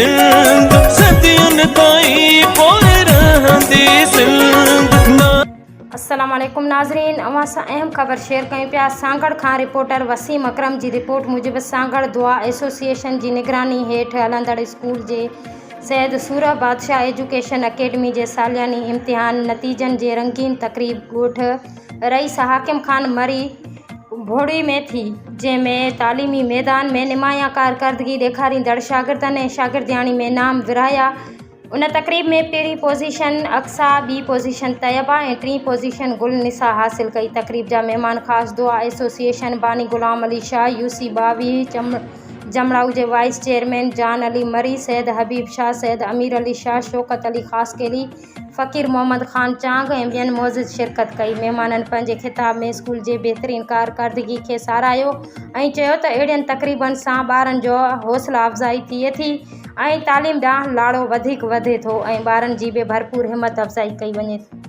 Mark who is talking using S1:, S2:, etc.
S1: सिंध सदियुनि ताईं पोइ रहंदी सिंध।
S2: अस्सलाम वालेकुम नाज़रीन, अवां सां अहम ख़बर शेयर कयूं पिया। सांगड़ खां रिपोर्टर वसीम अकरम जी रिपोर्ट मूजिब सांगड़ दुआ एसोसिएशन जी निगरानी हेठि हलंदड़ स्कूल जे सैयद सूरह बादशाह एजुकेशन अकेडमी जे सालियानी इम्तिहान नतीजनि जे रंगीन तक़रीब ॻोठ रईस हाकिम खान मरी भोड़ी में थी, जंहिंमें तालीमी मैदान में निमाया कारकर्दगी ॾेखारींदड़ शागिर्दनि ऐं शागिर्दियाणी में इनाम विरहाया। उन तक़रीब में पहिरीं पोज़ीशन अक्सा, ॿी पोज़ीशन तैयबा ऐं टीं पोज़ीशन गुल निसा हासिल कई। तक़रीब जा महिमान ख़ासि दुआ एसोसिएशन बानी ग़ुलाम अली शाह, यूसी 22 जमड़ाऊ जे वाइस चेयरमैन जान अली मरी, सैयद हबीब शाह, सैयद अमीर अली शाह, शौकत अली ख़ासकेली, फ़कीर मोहम्मद ख़ान चांग ऐं ॿियनि मौज़िज़ शिरकत कई। महिमाननि पंहिंजे ख़िताब में स्कूल जे बहितरीन कारकर्दगी खे साराहियो ऐं चयो त अहिड़ियुनि तक़रीबनि सां ॿारनि जो हौसला अफ़ज़ाई थिए थी ऐं तालीम ॾांहुं लाड़ो वधीक वधे थो ऐं ॿारनि जी बि भरपूर हिमत अफ़ज़ाई कई वञे थी।